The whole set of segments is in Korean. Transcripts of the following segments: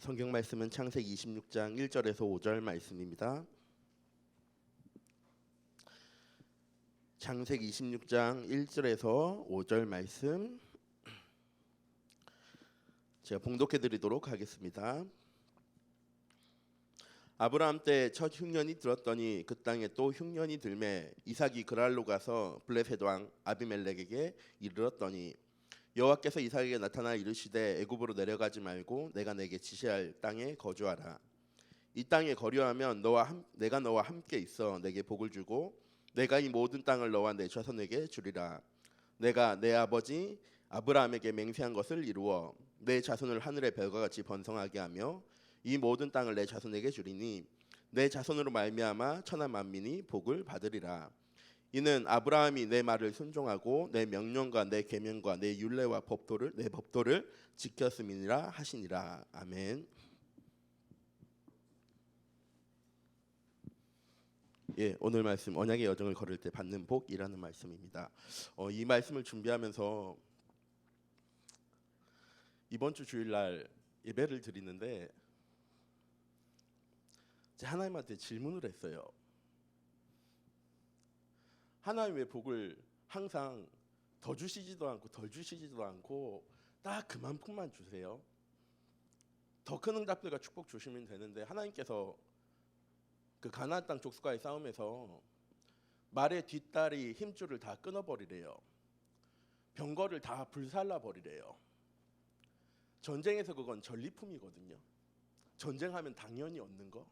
성경 말씀은 창세기 26장 1절에서 5절 말씀입니다. 창세기 26장 1절에서 5절 말씀 제가 봉독해 드리도록 하겠습니다. 아브라함 때 첫 흉년이 들었더니 그 땅에 또 흉년이 들매 이삭이 그랄로 가서 블레셋 왕 아비멜렉에게 이르렀더니 여호와께서 이삭에게 나타나 이르시되 애굽으로 내려가지 말고 내가 내게 지시할 땅에 거주하라. 이 땅에 거류하면 내가 너와 함께 있어 내게 복을 주고 내가 이 모든 땅을 너와 내 자손에게 주리라. 내가 내 아버지 아브라함에게 맹세한 것을 이루어 내 자손을 하늘의 별과 같이 번성하게 하며 이 모든 땅을 내 자손에게 주리니 내 자손으로 말미암아 천하 만민이 복을 받으리라. 이는 아브라함이 내 말을 순종하고 내 명령과 내 계명과 내 율례와 내 법도를 지켰음이니라 하시니라. 아멘. 예, 오늘 말씀 언약의 여정을 걸을 때 받는 복이라는 말씀입니다. 이 말씀을 준비하면서 이번 주 주일날 예배를 드리는데 하나님한테 질문을 했어요. 하나님의 복을 항상 더 주시지도 않고 덜 주시지도 않고 딱 그만큼만 주세요. 더 큰 응답들과 축복 주시면 되는데 하나님께서 그 가나안 땅 족속과의 싸움에서 말의 뒷다리 힘줄을 다 끊어버리래요. 병거를 다 불살라버리래요. 전쟁에서 그건 전리품이거든요. 전쟁하면 당연히 얻는 거.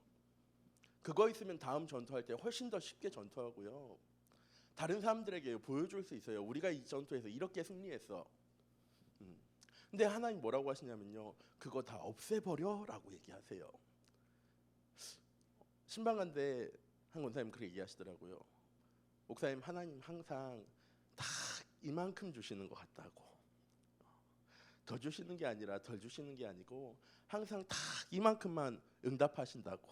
그거 있으면 다음 전투할 때 훨씬 더 쉽게 전투하고요. 다른 사람들에게 보여줄 수 있어요. 우리가 이 전투에서 이렇게 승리했어. 근데 하나님 뭐라고 하시냐면요. 그거 다 없애버려라고 얘기하세요. 신방한데 한 권사님 그렇게 얘기하시더라고요. 목사님, 하나님 항상 다 이만큼 주시는 것 같다고. 더 주시는 게 아니라 덜 주시는 게 아니고 항상 다 이만큼만 응답하신다고.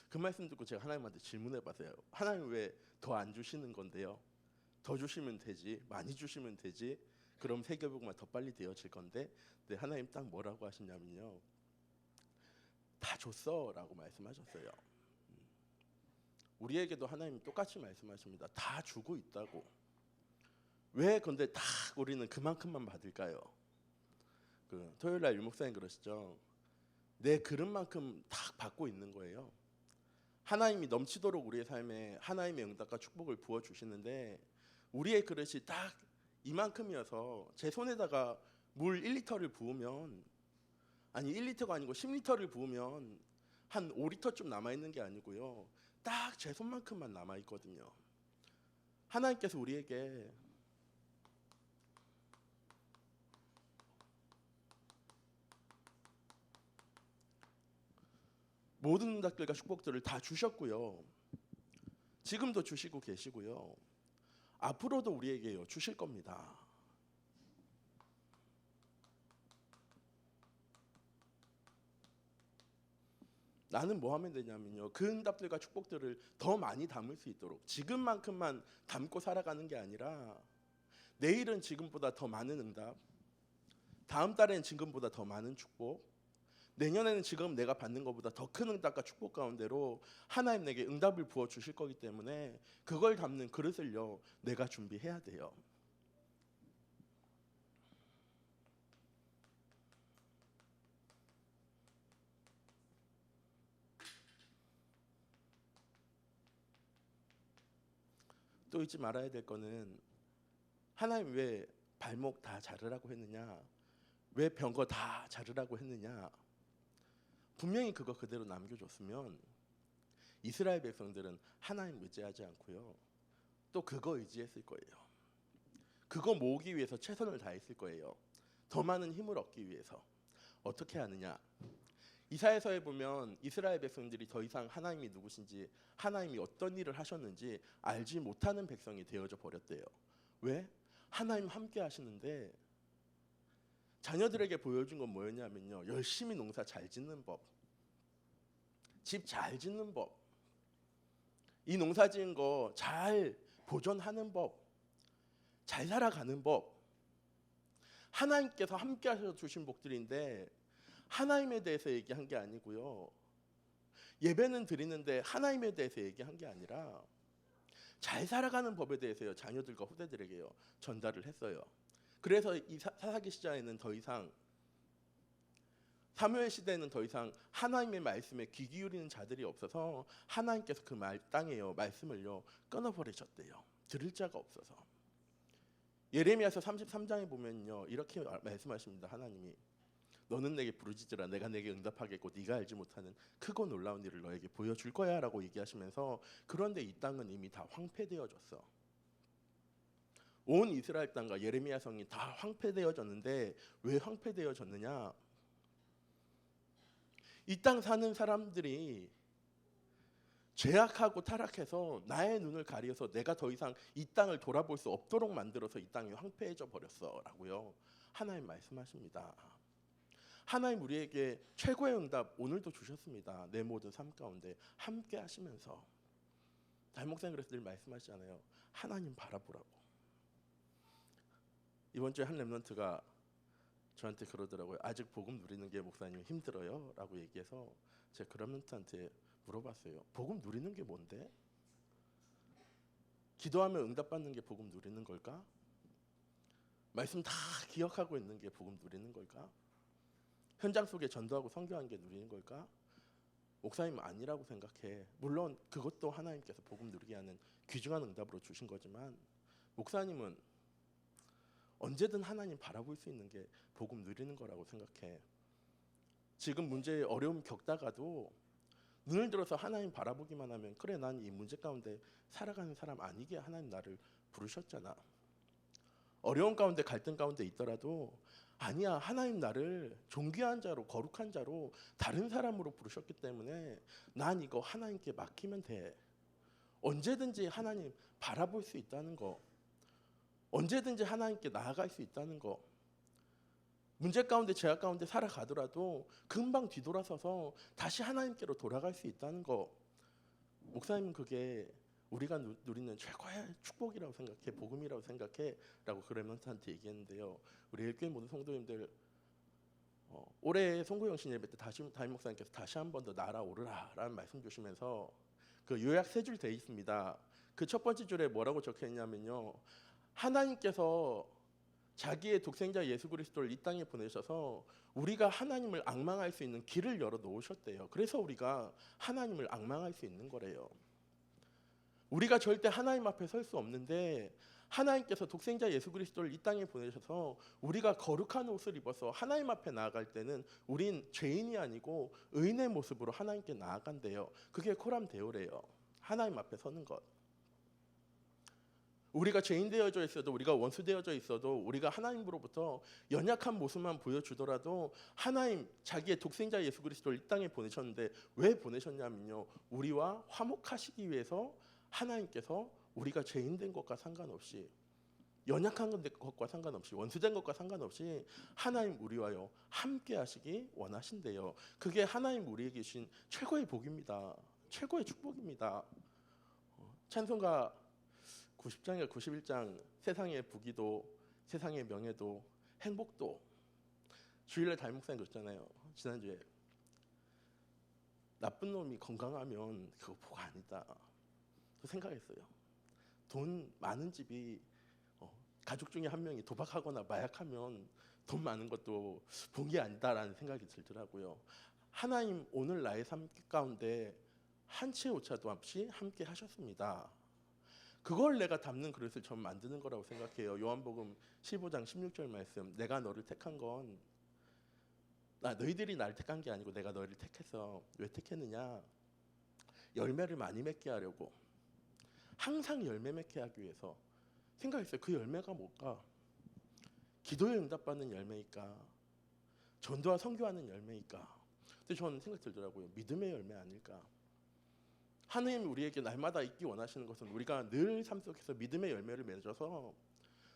그 말씀 듣고 제가 하나님한테 질문해봤어요. 하나님 왜 더 안 주시는 건데요? 더 주시면 되지, 많이 주시면 되지. 그럼 세계복음화 더 빨리 되어질 건데. 근데 하나님 딱 뭐라고 하시냐면요. 다 줬어라고 말씀하셨어요. 우리에게도 하나님 똑같이 말씀하십니다. 다 주고 있다고. 왜 근데 딱 우리는 그만큼만 받을까요? 토요일날 유목사님 그러시죠. 내 그릇만큼 딱 받고 있는 거예요. 하나님이 넘치도록 우리의 삶에 하나님의 응답과 축복을 부어주시는데 우리의 그릇이 딱 이만큼이어서 제 손에다가 물 1리터를 부으면, 아니 1리터가 아니고 10리터를 부으면 한 5리터쯤 남아있는 게 아니고요. 딱 제 손만큼만 남아있거든요. 하나님께서 우리에게 모든 응답들과 축복들을 다 주셨고요. 지금도 주시고 계시고요. 앞으로도 우리에게 주실 겁니다. 나는 뭐 하면 되냐면요. 그 응답들과 축복들을 더 많이 담을 수 있도록 지금만큼만 담고 살아가는 게 아니라 내일은 지금보다 더 많은 응답, 다음 달엔 지금보다 더 많은 축복, 내년에는 지금 내가 받는 것보다 더 큰 응답과 축복 가운데로 하나님 내게 응답을 부어 주실 거기 때문에 그걸 담는 그릇을요 내가 준비해야 돼요. 또 잊지 말아야 될 거는 하나님 왜 발목 다 자르라고 했느냐, 왜 병거 다 자르라고 했느냐. 분명히 그거 그대로 남겨줬으면 이스라엘 백성들은 하나님 의지하지 않고요 또 그거 의지했을 거예요. 그거 모으기 위해서 최선을 다했을 거예요. 더 많은 힘을 얻기 위해서. 어떻게 하느냐, 이사야서에 보면 이스라엘 백성들이 더 이상 하나님이 누구신지, 하나님이 어떤 일을 하셨는지 알지 못하는 백성이 되어져 버렸대요. 왜? 하나님 함께 하시는데 자녀들에게 보여준 건 뭐였냐면요, 열심히 농사 잘 짓는 법, 집 잘 짓는 법, 이 농사 지은 거 잘 보존하는 법, 잘 살아가는 법. 하나님께서 함께 하셔서 주신 복들인데 하나님에 대해서 얘기한 게 아니고요. 예배는 드리는데 하나님에 대해서 얘기한 게 아니라 잘 살아가는 법에 대해서요. 자녀들과 후대들에게요. 전달을 했어요. 그래서 이 사사기 시대에는 더 이상 사무엘 시대에는 더 이상 하나님의 말씀에 귀 기울이는 자들이 없어서 하나님께서 그 땅에요 말씀을요 끊어버리셨대요. 들을 자가 없어서. 예레미야서 33장에 보면요 이렇게 말씀하십니다. 하나님이 너는 내게 부르짖으라 내가 내게 응답하겠고 네가 알지 못하는 크고 놀라운 일을 너에게 보여줄 거야 라고 얘기하시면서 그런데 이 땅은 이미 다 황폐되어졌어. 온 이스라엘 땅과 예레미야 성이 다 황폐되어졌는데 왜 황폐되어졌느냐? 이 땅 사는 사람들이 죄악하고 타락해서 나의 눈을 가려서 내가 더 이상 이 땅을 돌아볼 수 없도록 만들어서 이 땅이 황폐해져 버렸어 라고요 하나님 말씀하십니다. 하나님 우리에게 최고의 응답 오늘도 주셨습니다. 내 모든 삶 가운데 함께 하시면서 달목사님 그래서 늘 말씀하시잖아요. 하나님 바라보라고. 이번 주에 한 렘넌트가 저한테 그러더라고요. 아직 복음 누리는 게 목사님 힘들어요? 라고 얘기해서 제가 그 렘넌트한테 물어봤어요. 복음 누리는 게 뭔데? 기도하면 응답받는 게 복음 누리는 걸까? 말씀 다 기억하고 있는 게 복음 누리는 걸까? 현장 속에 전도하고 선교하는 게 누리는 걸까? 목사님은 아니라고 생각해. 물론 그것도 하나님께서 복음 누리게 하는 귀중한 응답으로 주신 거지만 목사님은 언제든 하나님 바라볼 수 있는 게 복음 누리는 거라고 생각해. 지금 문제에 어려움 겪다가도 눈을 들어서 하나님 바라보기만 하면 그래 난 이 문제 가운데 살아가는 사람 아니게 하나님 나를 부르셨잖아. 어려운 가운데 갈등 가운데 있더라도 아니야 하나님 나를 존귀한 자로 거룩한 자로 다른 사람으로 부르셨기 때문에 난 이거 하나님께 맡기면 돼. 언제든지 하나님 바라볼 수 있다는 거. 언제든지 하나님께 나아갈 수 있다는 거. 문제 가운데 죄악 가운데 살아가더라도 금방 뒤돌아서서 다시 하나님께로 돌아갈 수 있다는 거. 목사님은 그게 우리가 누리는 최고의 축복이라고 생각해. 복음이라고 생각해 라고 그 렘넌트한테 얘기했는데요. 우리 일교회 모든 성도님들 올해 송구영신 예배 때 담임 목사님께서 다시 한 번 더 날아오르라 라는 말씀 주시면서 그 요약 세 줄 돼 있습니다. 그 첫 번째 줄에 뭐라고 적혀있냐면요. 하나님께서 자기의 독생자 예수 그리스도를 이 땅에 보내셔서 우리가 하나님을 앙망할 수 있는 길을 열어 놓으셨대요. 그래서 우리가 하나님을 앙망할 수 있는 거래요. 우리가 절대 하나님 앞에 설 수 없는데 하나님께서 독생자 예수 그리스도를 이 땅에 보내셔서 우리가 거룩한 옷을 입어서 하나님 앞에 나아갈 때는 우린 죄인이 아니고 의인의 모습으로 하나님께 나아간대요. 그게 코람 데오래요. 하나님 앞에 서는 것. 우리가 죄인 되어져 있어도 우리가 원수 되어져 있어도 우리가 하나님으로부터 연약한 모습만 보여주더라도 하나님 자기의 독생자 예수 그리스도를 이 땅에 보내셨는데 왜 보내셨냐면요. 우리와 화목하시기 위해서 하나님께서 우리가 죄인 된 것과 상관없이 연약한 것과 상관없이 원수된 것과 상관없이 하나님 우리와요 함께 하시기 원하신대요. 그게 하나님 우리에게 주신 최고의 복입니다. 최고의 축복입니다. 찬송가 90장이나 91장 세상의 부귀도 세상의 명예도 행복도 주일날 담임 목사님 그랬잖아요. 지난주에 나쁜 놈이 건강하면 그거 복 아니다. 저 생각했어요. 돈 많은 집이 가족 중에 한 명이 도박하거나 마약하면 돈 많은 것도 복이 아니다라는 생각이 들더라고요. 하나님 오늘 나의 삶 가운데 한 치의 오차도 없이 함께 하셨습니다. 그걸 내가 담는 그릇을 전 만드는 거라고 생각해요. 요한복음 15장 16절 말씀. 내가 너를 택한 건 너희들이 나를 택한 게 아니고 내가 너희를 택해서 왜 택했느냐? 열매를 많이 맺게 하려고. 항상 열매 맺게 하기 위해서. 생각했어요. 그 열매가 뭘까? 기도에 응답받는 열매일까? 전도와 선교하는 열매일까? 근데 저는 생각 들더라고요. 믿음의 열매 아닐까? 하나님이 우리에게 날마다 있기 원하시는 것은 우리가 늘 삶 속에서 믿음의 열매를 맺어서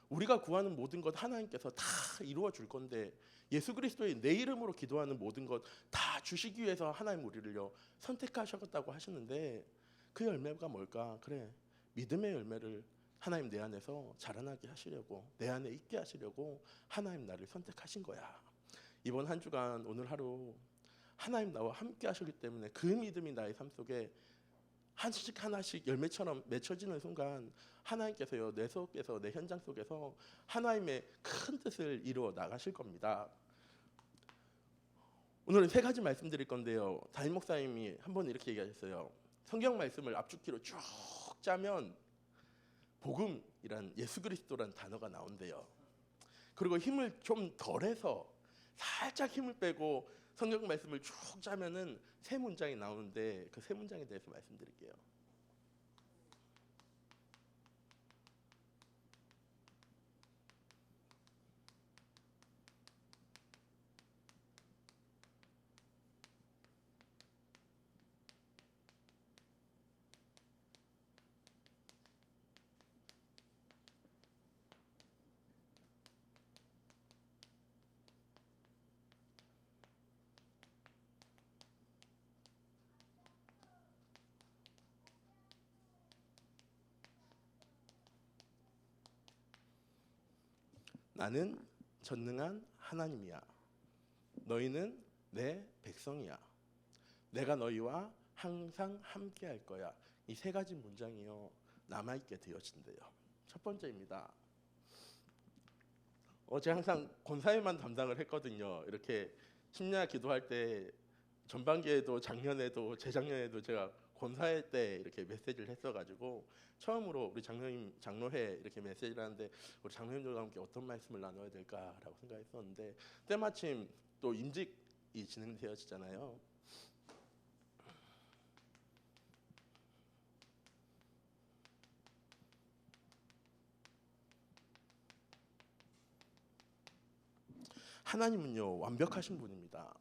우리가 구하는 모든 것 하나님께서 다 이루어 줄 건데 예수 그리스도의 내 이름으로 기도하는 모든 것 다 주시기 위해서 하나님 우리를요 선택하셨다고 하시는데 그 열매가 뭘까? 그래 믿음의 열매를 하나님 내 안에서 자라나게 하시려고 내 안에 있게 하시려고 하나님 나를 선택하신 거야. 이번 한 주간 오늘 하루 하나님 나와 함께 하셨기 때문에 그 믿음이 나의 삶 속에 하나씩 하나씩 열매처럼 맺혀지는 순간 하나님께서요 내 속에서 내 현장 속에서 하나님의 큰 뜻을 이루어 나가실 겁니다. 오늘은 세 가지 말씀드릴 건데요. 담임 목사님이 한번 이렇게 얘기하셨어요. 성경 말씀을 앞줄기로 쭉 짜면 복음이란 예수 그리스도란 단어가 나온대요. 그리고 힘을 좀 덜해서 살짝 힘을 빼고 성경 말씀을 쭉 짜면은 세 문장이 나오는데 그 세 문장에 대해서 말씀드릴게요. 나는 전능한 하나님이야. 너희는 내 백성이야. 내가 너희와 항상 함께 할 거야. 이 세 가지 문장이요 남아있게 되어진대요. 첫 번째입니다. 제가 항상 권사회만 담당을 했거든요. 이렇게 심야 기도할 때 전반기에도 작년에도 재작년에도 제가 권사회 때 이렇게 메시지를 했어가지고 처음으로 우리 장로회 이렇게 메시지를 하는데 우리 장로님들과 함께 어떤 말씀을 나눠야 될까라고 생각했었는데 때마침 또 임직이 진행되어지잖아요. 하나님은요 완벽하신 분입니다.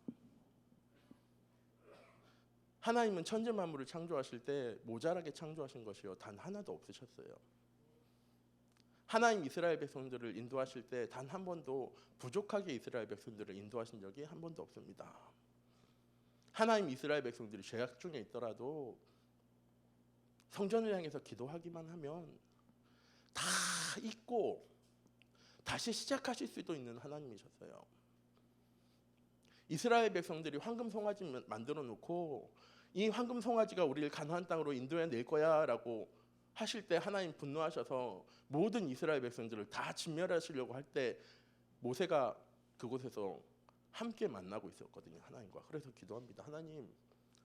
하나님은 천지 만물을 창조하실 때 모자라게 창조하신 것이요 단 하나도 없으셨어요. 하나님 이스라엘 백성들을 인도하실 때 단 한 번도 부족하게 이스라엘 백성들을 인도하신 적이 한 번도 없습니다. 하나님 이스라엘 백성들이 죄악 중에 있더라도 성전을 향해서 기도하기만 하면 다 잊고 다시 시작하실 수도 있는 하나님이셨어요. 이스라엘 백성들이 황금 송아지 만들어 놓고 이 황금 송아지가 우리를 가나안 땅으로 인도해 낼 거야라고 하실 때 하나님 분노하셔서 모든 이스라엘 백성들을 다 진멸하시려고 할 때 모세가 그곳에서 함께 만나고 있었거든요. 하나님과. 그래서 기도합니다. 하나님,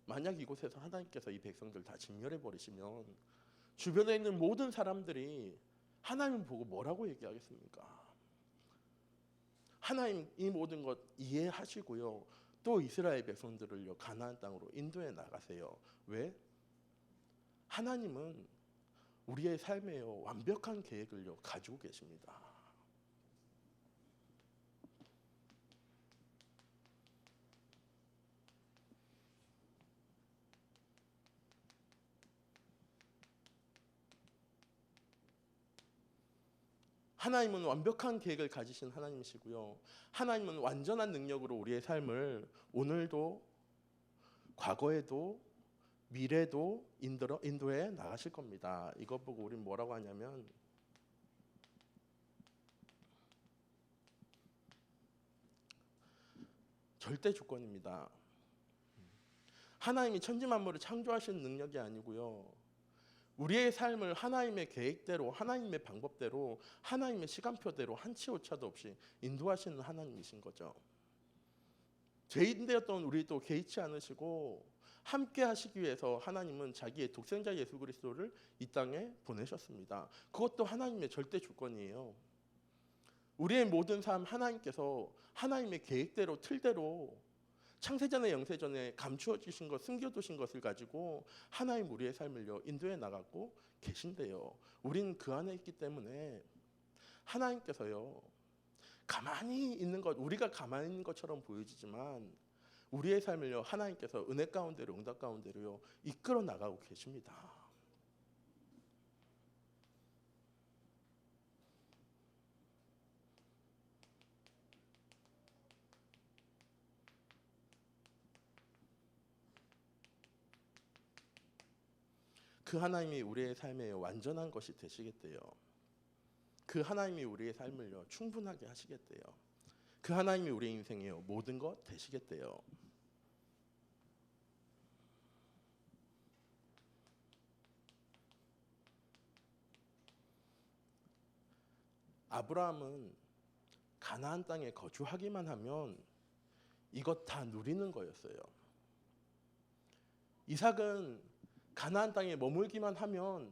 만약 이곳에서 하나님께서 이 백성들 다 진멸해 버리시면 주변에 있는 모든 사람들이 하나님 보고 뭐라고 얘기하겠습니까? 하나님 이 모든 것 이해하시고요. 또 이스라엘 백성들을요 가나안 땅으로 인도해 나가세요. 왜? 하나님은 우리의 삶에요 완벽한 계획을요 가지고 계십니다. 하나님은 완벽한 계획을 가지신 하나님이시고요. 하나님은 완전한 능력으로 우리의 삶을 오늘도 과거에도 미래도 인도해 나가실 겁니다. 이것 보고 우린 뭐라고 하냐면 절대 주권입니다. 하나님이 천지 만물을 창조하신 능력이 아니고요. 우리의 삶을 하나님의 계획대로 하나님의 방법대로 하나님의 시간표대로 한치 오차도 없이 인도하시는 하나님이신 거죠. 죄인 되었던 우리도 개의치 않으시고 함께 하시기 위해서 하나님은 자기의 독생자 예수 그리스도를 이 땅에 보내셨습니다. 그것도 하나님의 절대 주권이에요. 우리의 모든 삶 하나님께서 하나님의 계획대로 틀대로 창세전에 영세전에 감추어 주신 것, 숨겨두신 것을 가지고 하나님 우리의 삶을요 인도해 나가고 계신데요. 우린 그 안에 있기 때문에 하나님께서요 가만히 있는 것, 우리가 가만히 있는 것처럼 보여지지만 우리의 삶을요 하나님께서 은혜 가운데로 응답 가운데로요 이끌어 나가고 계십니다. 그 하나님이 우리의 삶에 완전한 것이 되시겠대요. 그 하나님이 우리의 삶을요 충분하게 하시겠대요. 그 하나님이 우리 인생의 모든 것 되시겠대요. 아브라함은 가나안 땅에 거주하기만 하면 이것 다 누리는 거였어요. 이삭은 가나안 땅에 머물기만 하면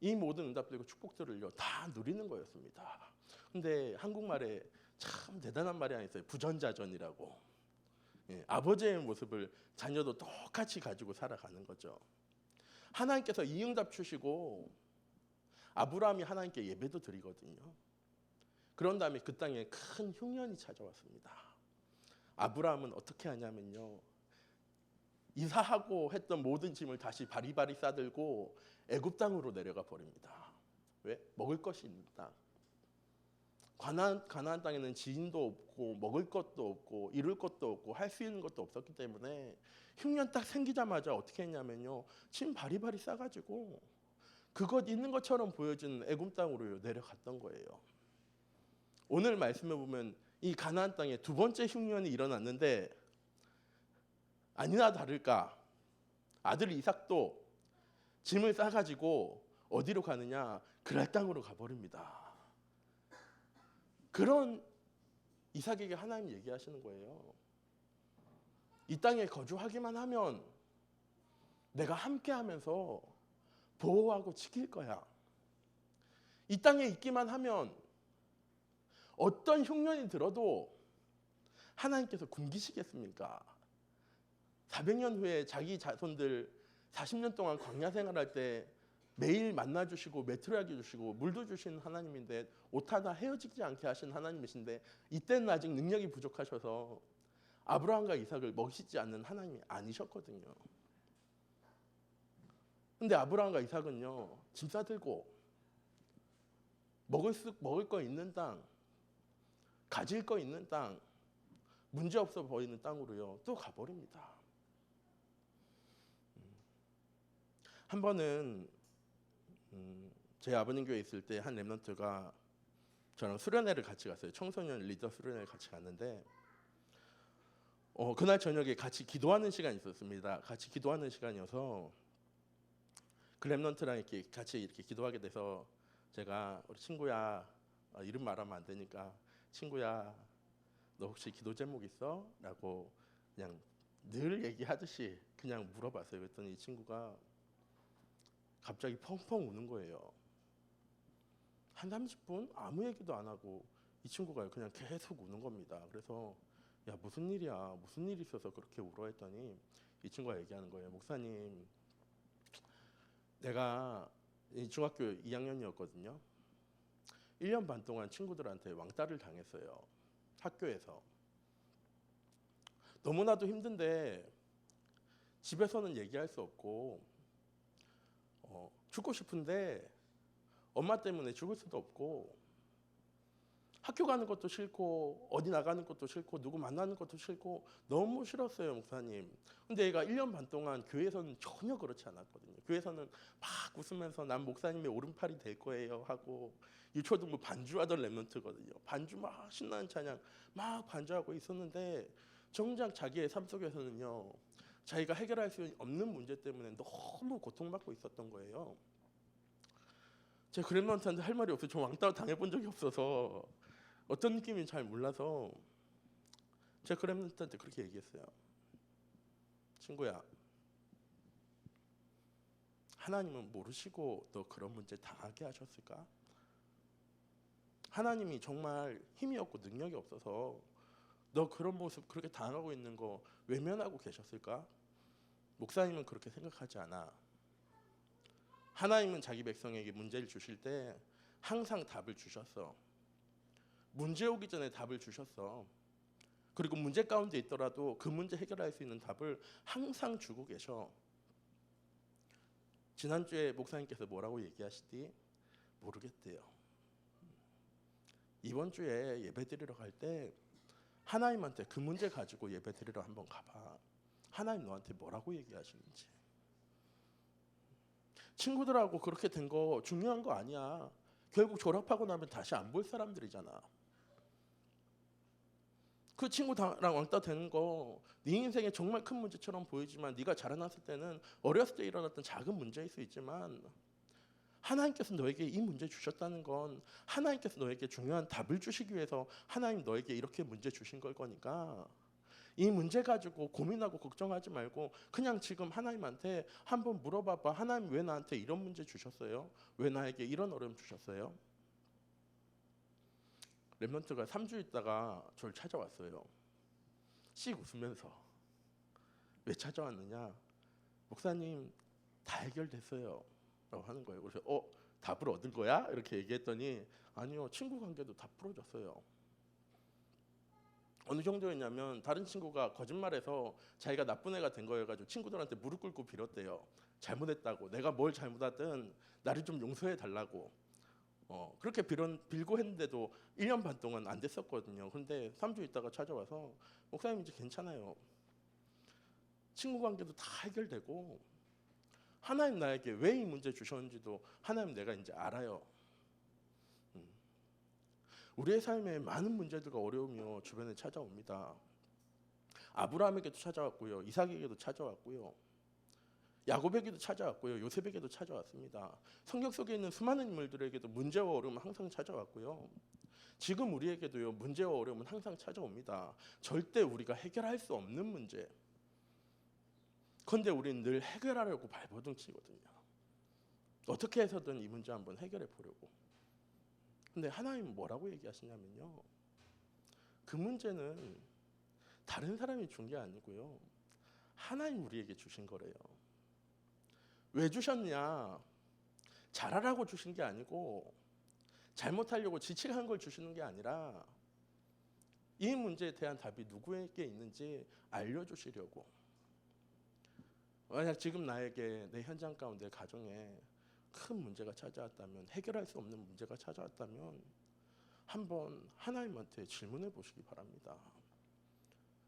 이 모든 응답들과 축복들을요 다 누리는 거였습니다. 근데 한국말에 참 대단한 말이 하나 있어요. 부전자전이라고. 예, 아버지의 모습을 자녀도 똑같이 가지고 살아가는 거죠. 하나님께서 이 응답 주시고 아브라함이 하나님께 예배도 드리거든요. 그런 다음에 그 땅에 큰 흉년이 찾아왔습니다. 아브라함은 어떻게 하냐면요, 이사하고 했던 모든 짐을 다시 바리바리 싸들고 애굽 땅으로 내려가 버립니다. 왜? 먹을 것이 있는 땅. 가나안 땅에는 지인도 없고 먹을 것도 없고 이룰 것도 없고 할 수 있는 것도 없었기 때문에 흉년 딱 생기자마자 어떻게 했냐면요, 짐 바리바리 싸가지고 그것 있는 것처럼 보여지는 애굽 땅으로 내려갔던 거예요. 오늘 말씀에 보면 이 가나안 땅에 두 번째 흉년이 일어났는데 아니나 다를까 아들 이삭도 짐을 싸가지고 어디로 가느냐, 그랄 땅으로 가버립니다. 그런 이삭에게 하나님 얘기하시는 거예요. 이 땅에 거주하기만 하면 내가 함께하면서 보호하고 지킬 거야. 이 땅에 있기만 하면 어떤 흉년이 들어도 하나님께서 굶기시겠습니까? 400년 후에 자기 자손들 40년 동안 광야 생활할 때 매일 만나주시고 메트로하게 주시고 물도 주신 하나님인데 옷 하나 헤어지지 않게 하신 하나님이신데 이때는 아직 능력이 부족하셔서 아브라함과 이삭을 먹이시지 않는 하나님이 아니셨거든요. 근데 아브라함과 이삭은요, 짐 싸들고 먹을 거 있는 땅, 가질 거 있는 땅, 문제 없어 보이는 땅으로요 또 가버립니다. 한 번은 제 아버님 교회에 있을 때 한 렘넌트가 저랑 수련회를 같이 갔어요. 청소년 리더 수련회를 같이 갔는데 그날 저녁에 같이 기도하는 시간이 있었습니다. 같이 기도하는 시간이어서 그 렘넌트랑 이렇게 같이 이렇게 기도하게 돼서 제가 우리 친구야, 이름 말하면 안 되니까 친구야 너 혹시 기도 제목 있어? 라고 그냥 늘 얘기하듯이 그냥 물어봤어요. 그랬더니 이 친구가 갑자기 펑펑 우는 거예요. 한 30분 아무 얘기도 안 하고 이 친구가 그냥 계속 우는 겁니다. 그래서 야 무슨 일이야, 무슨 일이 있어서 그렇게 울어 했더니 이 친구가 얘기하는 거예요. 목사님, 내가 중학교 2학년이었거든요. 1년 반 동안 친구들한테 왕따를 당했어요. 학교에서. 너무나도 힘든데 집에서는 얘기할 수 없고 죽고 싶은데 엄마 때문에 죽을 수도 없고 학교 가는 것도 싫고 어디 나가는 것도 싫고 누구 만나는 것도 싫고 너무 싫었어요, 목사님. 근데 얘가 1년 반 동안 교회에서는 전혀 그렇지 않았거든요. 교회에서는 막 웃으면서 난 목사님의 오른팔이 될 거예요 하고 유초등부 반주하던 렘넌트거든요. 반주 막 신나는 찬양 막 반주하고 있었는데 정작 자기의 삶 속에서는요, 자기가 해결할 수 없는 문제 때문에 너무 고통받고 있었던 거예요. 제가 그 렘넌트한테 할 말이 없어요. 저 왕따 당해본 적이 없어서 어떤 느낌인지 잘 몰라서 제가 그 렘넌트한테 그렇게 얘기했어요. 친구야, 하나님은 모르시고 너 그런 문제 당하게 하셨을까? 하나님이 정말 힘이 없고 능력이 없어서 너 그런 모습 그렇게 당하고 있는 거 외면하고 계셨을까? 목사님은 그렇게 생각하지 않아. 하나님은 자기 백성에게 문제를 주실 때 항상 답을 주셨어. 문제 오기 전에 답을 주셨어. 그리고 문제 가운데 있더라도 그 문제 해결할 수 있는 답을 항상 주고 계셔. 지난주에 목사님께서 뭐라고 얘기하시디? 모르겠대요. 이번 주에 예배 드리러 갈 때 하나님한테 그 문제 가지고 예배 드리러 한번 가봐. 하나님 너한테 뭐라고 얘기하시는지. 친구들하고 그렇게 된 거 중요한 거 아니야. 결국 졸업하고 나면 다시 안 볼 사람들이잖아. 그 친구랑 왕따 되는 거 네 인생에 정말 큰 문제처럼 보이지만 네가 자라났을 때는 어렸을 때 일어났던 작은 문제일 수 있지만 하나님께서 너에게 이 문제 주셨다는 건 하나님께서 너에게 중요한 답을 주시기 위해서 하나님 너에게 이렇게 문제 주신 걸 거니까 이 문제 가지고 고민하고 걱정하지 말고 그냥 지금 하나님한테 한번 물어봐봐. 하나님 왜 나한테 이런 문제 주셨어요? 왜 나에게 이런 어려움 주셨어요? 랩런트가 3주 있다가 저를 찾아왔어요. 씩 웃으면서. 왜 찾아왔느냐? 목사님 다 해결됐어요 라고 하는 거예요. 그래서 답을 얻은 거야? 이렇게 얘기했더니 아니요, 친구 관계도 다 풀어졌어요. 어느 정도였냐면 다른 친구가 거짓말해서 자기가 나쁜 애가 된 거여가지고 친구들한테 무릎 꿇고 빌었대요. 잘못했다고, 내가 뭘 잘못하든 나를 좀 용서해 달라고. 그렇게 빌고 했는데도 1년 반 동안 안 됐었거든요. 근데 3주 있다가 찾아와서 목사님 이제 괜찮아요. 친구 관계도 다 해결되고 하나님 나에게 왜 이 문제 주셨는지도 하나님 내가 이제 알아요. 우리의 삶에 많은 문제들과 어려움이 주변에 찾아옵니다. 아브라함에게도 찾아왔고요. 이삭에게도 찾아왔고요. 야곱에게도 찾아왔고요. 요셉에게도 찾아왔습니다. 성경 속에 있는 수많은 인물들에게도 문제와 어려움은 항상 찾아왔고요. 지금 우리에게도요, 문제와 어려움은 항상 찾아옵니다. 절대 우리가 해결할 수 없는 문제. 그런데 우리는 늘 해결하려고 발버둥 치거든요. 어떻게 해서든 이 문제 한번 해결해 보려고. 근데 하나님은 뭐라고 얘기하시냐면요, 그 문제는 다른 사람이 준 게 아니고요, 하나님 우리에게 주신 거래요. 왜 주셨냐? 잘하라고 주신 게 아니고 잘못하려고 지칭한 걸 주시는 게 아니라 이 문제에 대한 답이 누구에게 있는지 알려주시려고. 만약 지금 나에게 내 현장 가운데 가정에 큰 문제가 찾아왔다면, 해결할 수 없는 문제가 찾아왔다면 한번 하나님한테 질문해 보시기 바랍니다.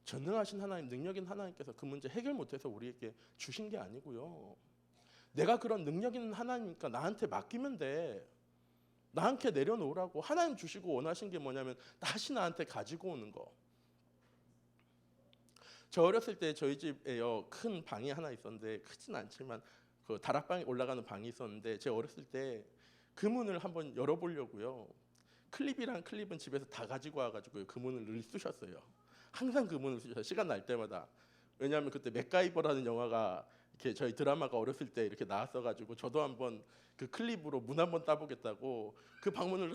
전능하신 하나님, 능력인 하나님께서 그 문제 해결 못해서 우리에게 주신 게 아니고요, 내가 그런 능력 있는 하나님이니까 나한테 맡기면 돼. 나한테 내려놓으라고. 하나님 주시고 원하신 게 뭐냐면 다시 나한테 가지고 오는 거. 저 어렸을 때 저희 집에요, 큰 방이 하나 있었는데, 크진 않지만 그 다락방에 올라가는 방이 있었는데, 제가 어렸을 때 그 문을 한번 열어보려고요, 클립은 집에서 다 가지고 와가지고 그 문을 늘 쑤셨어요. 항상 그 문을 쑤셨어요. 시간 날 때마다. 왜냐하면 그때 맥가이버라는 영화가 이렇게 저희 드라마가 어렸을 때 이렇게 나왔어가지고 저도 한번 그 클립으로 문 한번 따보겠다고 그 방문을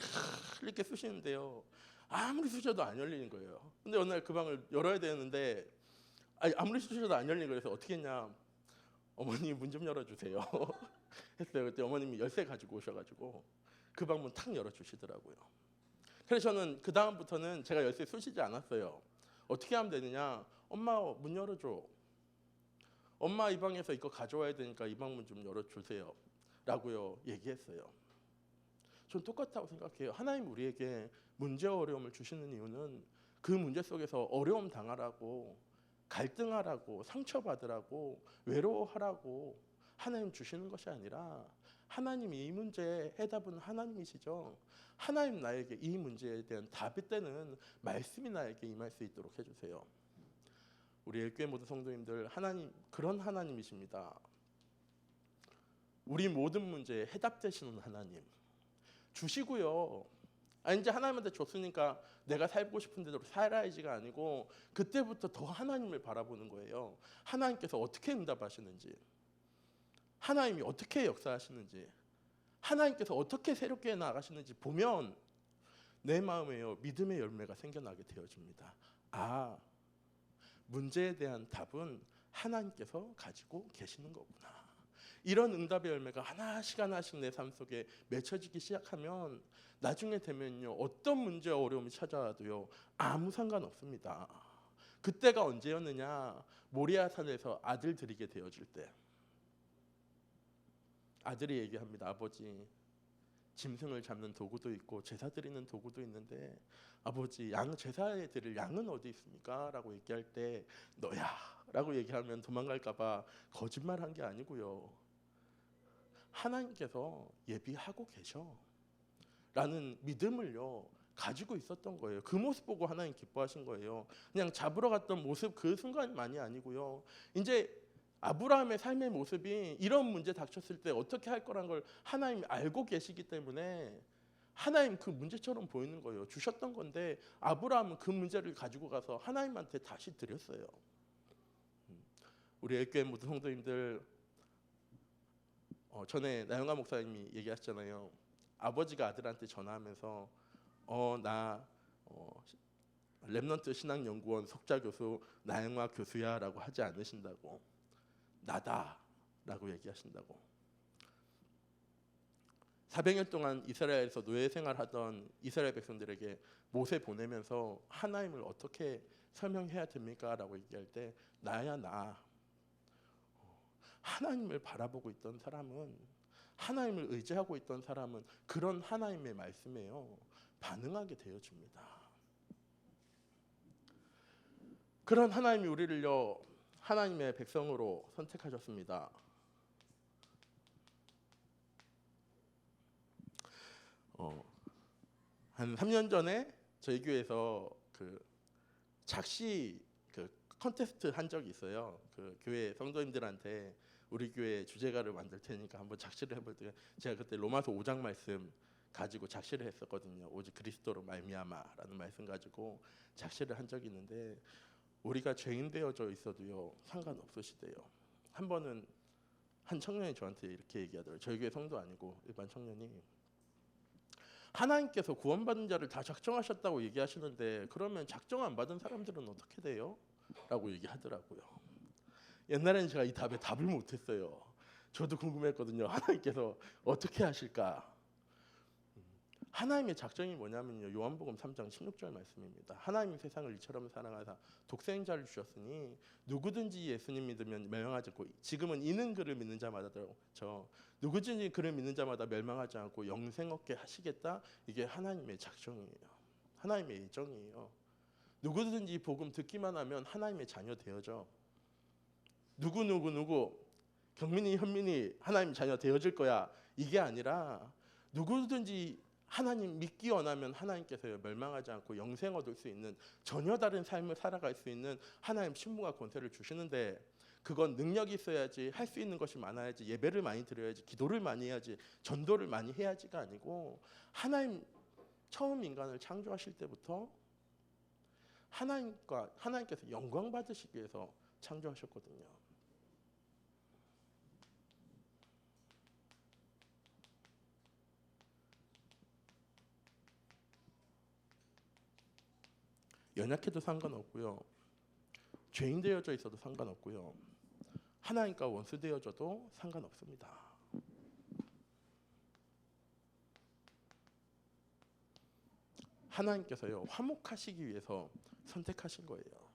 이렇게 쑤시는데요, 아무리 쑤셔도 안 열리는 거예요. 근데 어느 날 그 방을 열어야 되는데 아무리 쑤셔도 안 열리는 거예요. 그래서 어떻게 했냐, 어머니 문 좀 열어주세요 했어요. 그때 어머님이 열쇠 가지고 오셔가지고 그 방문 탁 열어주시더라고요. 그래서 저는 그 다음부터는 제가 열쇠 쑤시지 않았어요. 어떻게 하면 되느냐, 엄마 문 열어줘, 엄마 이 방에서 이거 가져와야 되니까 이 방문 좀 열어주세요 라고요 얘기했어요. 전 똑같다고 생각해요. 하나님 우리에게 문제와 어려움을 주시는 이유는 그 문제 속에서 어려움 당하라고, 갈등하라고, 상처받으라고, 외로워하라고 하나님 주시는 것이 아니라, 하나님이 이 문제의 해답은 하나님이시죠. 하나님 나에게 이 문제에 대한 답이 되는 말씀이 나에게 임할 수 있도록 해주세요. 우리 엘교회 모든 성도님들, 하나님 그런 하나님이십니다. 우리 모든 문제에 해답 되시는 하나님 주시고요, 이제 하나님한테 줬으니까 내가 살고 싶은 대로 살아야지가 아니고 그때부터 더 하나님을 바라보는 거예요. 하나님께서 어떻게 응답하시는지, 하나님이 어떻게 역사하시는지, 하나님께서 어떻게 새롭게 나가시는지 보면 내 마음에요, 믿음의 열매가 생겨나게 되어집니다. 문제에 대한 답은 하나님께서 가지고 계시는 거구나. 이런 응답의 열매가 하나씩 내 삶 속에 맺혀지기 시작하면 나중에 되면요, 어떤 문제와 어려움이 찾아와도요 아무 상관없습니다. 그때가 언제였느냐, 모리아산에서 아들 드리게 되어질 때 아들이 얘기합니다. 아버지, 짐승을 잡는 도구도 있고 제사 드리는 도구도 있는데 아버지, 제사에 드릴 양은 어디 있습니까? 라고 얘기할 때 너야 라고 얘기하면 도망갈까 봐 거짓말한 게 아니고요, 하나님께서 예비하고 계셔 라는 믿음을요 가지고 있었던 거예요. 그 모습 보고 하나님 기뻐하신 거예요. 그냥 잡으러 갔던 모습 그 순간만이 아니고요. 이제 아브라함의 삶의 모습이 이런 문제 닥쳤을 때 어떻게 할 거란 걸 하나님이 알고 계시기 때문에 하나님 그 문제처럼 보이는 거예요. 주셨던 건데 아브라함은 그 문제를 가지고 가서 하나님한테 다시 드렸어요. 우리 엘교회 모든 성도님들, 전에 나영아 목사님이 얘기하셨잖아요. 아버지가 아들한테 전화하면서 나 렘넌트 신학연구원 석좌 교수 나영아 교수야라고 하지 않으신다고. 나다라고 얘기하신다고. 400년 동안 이스라엘에서 노예 생활하던 이스라엘 백성들에게 모세 보내면서 하나님을 어떻게 설명해야 됩니까? 라고 얘기할 때 나야 나. 하나님을 바라보고 있던 사람은, 하나님을 의지하고 있던 사람은 그런 하나님의 말씀에요 반응하게 되어줍니다. 그런 하나님이 우리를요 하나님의 백성으로 선택하셨습니다. 한 3년 전에 저희 교회에서 그 작시 그 컨테스트 한 적이 있어요. 그 교회 성도님들한테 우리 교회 주제가를 만들 테니까 한번 작시를 해볼 때, 제가 그때 로마서 5장 말씀 가지고 작시를 했었거든요. 오직 그리스도로 말미암아라는 말씀 가지고 작시를 한 적이 있는데, 우리가 죄인 되어져 있어도요 상관없으시대요. 한 번은 한 청년이 저한테 이렇게 얘기하더라고요. 저희 교회 성도 아니고 일반 청년이, 하나님께서 구원받은 자를 다 작정하셨다고 얘기하시는데 그러면 작정 안 받은 사람들은 어떻게 돼요? 라고 얘기하더라고요. 옛날에는 제가 이 답에 답을 못했어요. 저도 궁금했거든요. 하나님께서 어떻게 하실까? 하나님의 작정이 뭐냐면요, 요한복음 3장 16절 말씀입니다. 하나님이 세상을 이처럼 사랑하사 독생자를 주셨으니 누구든지 예수님 믿으면 멸망하지 않고, 지금은 이는 그를 믿는 자마다 누구든지 그를 믿는 자마다 멸망하지 않고 영생 얻게 하시겠다. 이게 하나님의 작정이에요. 하나님의 예정이에요. 누구든지 복음 듣기만 하면 하나님의 자녀 되어져. 누구 경민이 현민이 하나님 자녀 되어질 거야, 이게 아니라 누구든지 하나님 믿기 원하면 하나님께서 멸망하지 않고 영생 얻을 수 있는 전혀 다른 삶을 살아갈 수 있는 하나님 신분과 권세를 주시는데, 그건 능력이 있어야지, 할 수 있는 것이 많아야지, 예배를 많이 드려야지, 기도를 많이 해야지, 전도를 많이 해야지가 아니고, 하나님 처음 인간을 창조하실 때부터 하나님께서 영광 받으시기 위해서 창조하셨거든요. 연약해도 상관없고요, 죄인 되어져 있어도 상관없고요, 하나님과 원수 되어져도 상관없습니다. 하나님께서요 화목하시기 위해서 선택하신 거예요.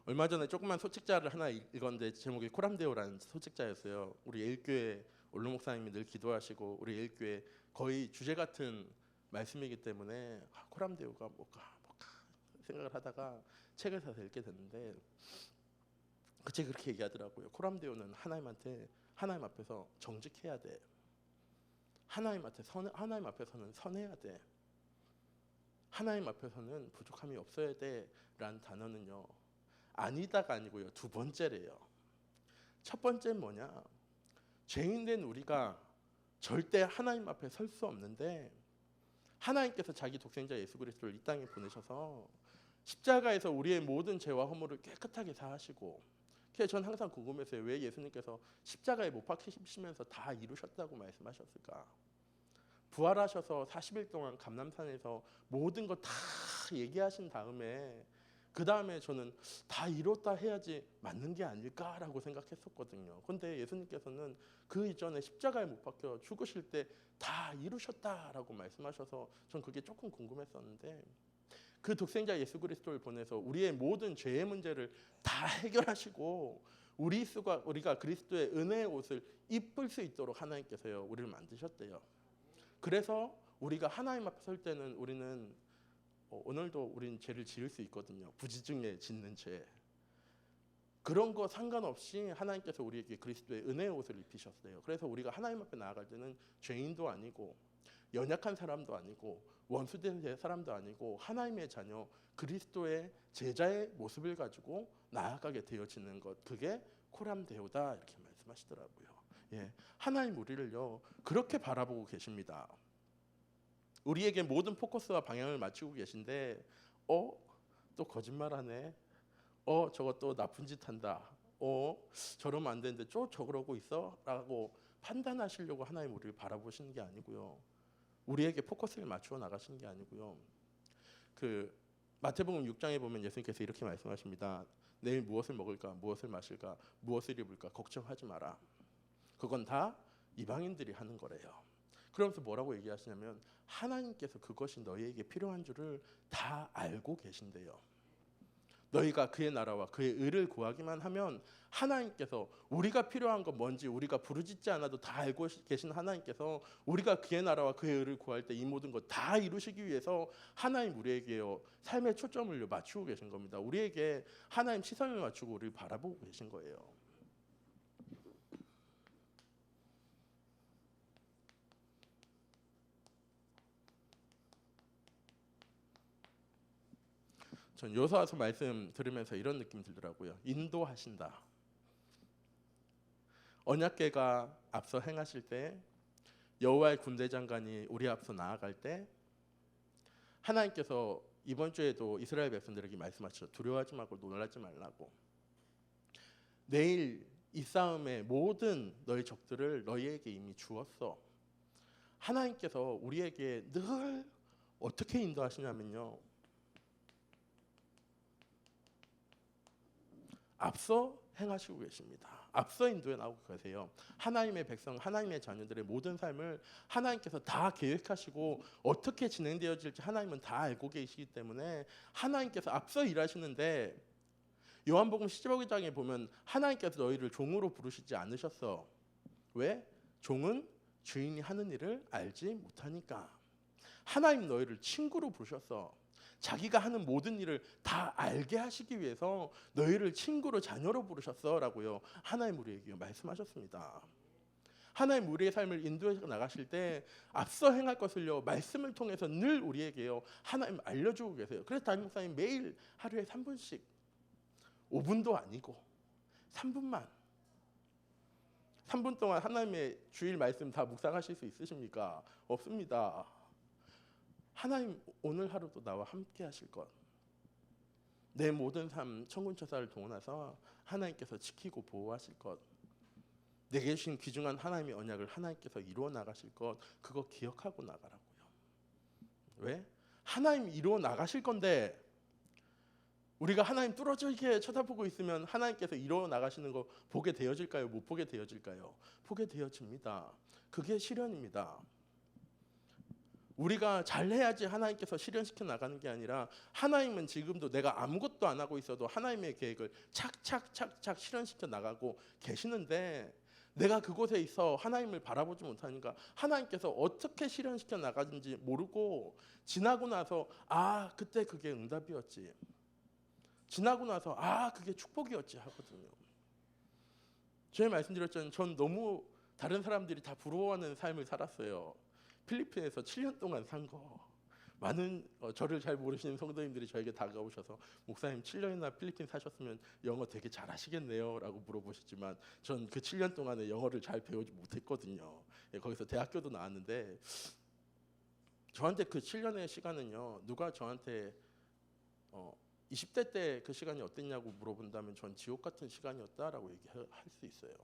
얼마 전에 조그만 소책자를 하나 읽었는데 제목이 코람데오라는 소책자였어요. 우리 일교회 올루 목사님이 늘 기도하시고 우리 일교회 거의 주제 같은 말씀이기 때문에 코람데오가 뭘까 생각을 하다가 책을 사서 읽게 됐는데, 그 책이 그렇게 얘기하더라고요. 코람데오는 하나님 앞에서 정직해야 돼. 하나님 앞에서는 선해야 돼. 하나님 앞에서는 부족함이 없어야 돼라는 단어는요, 아니다가 아니고요, 두 번째래요. 첫 번째는 뭐냐? 죄인된 우리가 절대 하나님 앞에 설 수 없는데, 하나님께서 자기 독생자 예수 그리스도를 이 땅에 보내셔서 십자가에서 우리의 모든 죄와 허물을 깨끗하게 사하시고, 그래서 전 항상 궁금했어요. 왜 예수님께서 십자가에 못 박히시면서 다 이루셨다고 말씀하셨을까? 부활하셔서 40일 동안 감람산에서 모든 거 다 얘기하신 다음에, 그 다음에 저는 다 이뤘다 해야지 맞는 게 아닐까라고 생각했었거든요. 그런데 예수님께서는 그 이전에 십자가에 못 박혀 죽으실 때 다 이루셨다라고 말씀하셔서 전 그게 조금 궁금했었는데, 그 독생자 예수 그리스도를 보내서 우리의 모든 죄의 문제를 다 해결하시고 우리가 그리스도의 은혜의 옷을 입을 수 있도록 하나님께서요 우리를 만드셨대요. 그래서 우리가 하나님 앞에 설 때는 우리는 오늘도 우리는 죄를 지을 수 있거든요. 부지중에 짓는 죄. 그런 거 상관없이 하나님께서 우리에게 그리스도의 은혜의 옷을 입히셨어요. 그래서 우리가 하나님 앞에 나아갈 때는 죄인도 아니고 연약한 사람도 아니고 원수된 사람도 아니고 하나님의 자녀 그리스도의 제자의 모습을 가지고 나아가게 되어지는 것, 그게 코람데오다 이렇게 말씀하시더라고요. 예, 하나님 우리를요 그렇게 바라보고 계십니다. 우리에게 모든 포커스와 방향을 맞추고 계신데 또 거짓말하네. 저것도 나쁜 짓 한다. 저러면 안 되는데 저러고 있어? 라고 판단하시려고 하나님 우리를 바라보시는 게 아니고요. 우리에게 포커스를 맞추어 나가시는 게 아니고요. 그 마태복음 6장에 보면 예수님께서 이렇게 말씀하십니다. 내일 무엇을 먹을까? 무엇을 마실까? 무엇을 입을까? 걱정하지 마라. 그건 다 이방인들이 하는 거래요. 그러면서 뭐라고 얘기하시냐면 하나님께서 그것이 너희에게 필요한 줄을 다 알고 계신대요. 너희가 그의 나라와 그의 의를 구하기만 하면 하나님께서 우리가 필요한 건 뭔지 우리가 부르짖지 않아도 다 알고 계신 하나님께서 우리가 그의 나라와 그의 의를 구할 때 이 모든 것 다 이루시기 위해서 하나님 우리에게요 삶의 초점을 맞추고 계신 겁니다. 우리에게 하나님 시선을 맞추고 우리를 바라보고 계신 거예요. 전 요소와서 말씀 들으면서 이런 느낌 들더라고요. 인도하신다. 언약궤가 앞서 행하실 때 여호와의 군대 장관이 우리 앞서 나아갈 때 하나님께서 이번 주에도 이스라엘 백성들에게 말씀하셨죠. 두려워하지 말고 놀라지 말라고. 내일 이 싸움의 모든 너희 적들을 너희에게 이미 주었어. 하나님께서 우리에게 늘 어떻게 인도하시냐면요. 앞서 행하시고 계십니다. 앞서 인도해 나오고 계세요. 하나님의 백성, 하나님의 자녀들의 모든 삶을 하나님께서 다 계획하시고 어떻게 진행되어질지 하나님은 다 알고 계시기 때문에 하나님께서 앞서 일하시는데 요한복음 15장에 보면 하나님께서 너희를 종으로 부르시지 않으셨어. 왜? 종은 주인이 하는 일을 알지 못하니까. 하나님 너희를 친구로 부르셨어. 자기가 하는 모든 일을 다 알게 하시기 위해서 너희를 친구로 자녀로 부르셨어라고요. 하나님 우리에게 말씀하셨습니다. 하나님 우리의 삶을 인도해 나가실 때 앞서 행할 것을요 말씀을 통해서 늘 우리에게요 하나님 알려주고 계세요. 그래서 담임 목사님 매일 하루에 3분씩 5분도 아니고 3분만 3분 동안 하나님의 주일 말씀 다 묵상하실 수 있으십니까? 없습니다. 하나님 오늘 하루도 나와 함께 하실 것. 내 모든 삶 천군천사를 동원해서 하나님께서 지키고 보호하실 것. 내게 주신 귀중한 하나님의 언약을 하나님께서 이루어 나가실 것. 그거 기억하고 나가라고요. 왜? 하나님 이루어 나가실 건데 우리가 하나님 뚫어지게 쳐다보고 있으면 하나님께서 이루어 나가시는 거 보게 되어질까요? 못 보게 되어질까요? 보게 되어집니다. 그게 시련입니다. 우리가 잘해야지 하나님께서 실현시켜 나가는 게 아니라 하나님은 지금도 내가 아무것도 안 하고 있어도 하나님의 계획을 착착착착 실현시켜 나가고 계시는데 내가 그곳에 있어 하나님을 바라보지 못하니까 하나님께서 어떻게 실현시켜 나가는지 모르고 지나고 나서 그때 그게 응답이었지. 지나고 나서 그게 축복이었지 하거든요. 제가 말씀드렸잖아요. 전 너무 다른 사람들이 다 부러워하는 삶을 살았어요. 필리핀에서 7년 동안 산 거. 많은 저를 잘 모르시는 성도님들이 저에게 다가오셔서 목사님 7년이나 필리핀 사셨으면 영어 되게 잘하시겠네요 라고 물어보시지만 전 그 7년 동안에 영어를 잘 배우지 못했거든요. 거기서 대학교도 나왔는데 저한테 그 7년의 시간은요 누가 저한테 20대 때 그 시간이 어땠냐고 물어본다면 전 지옥 같은 시간이었다라고 얘기할 수 있어요.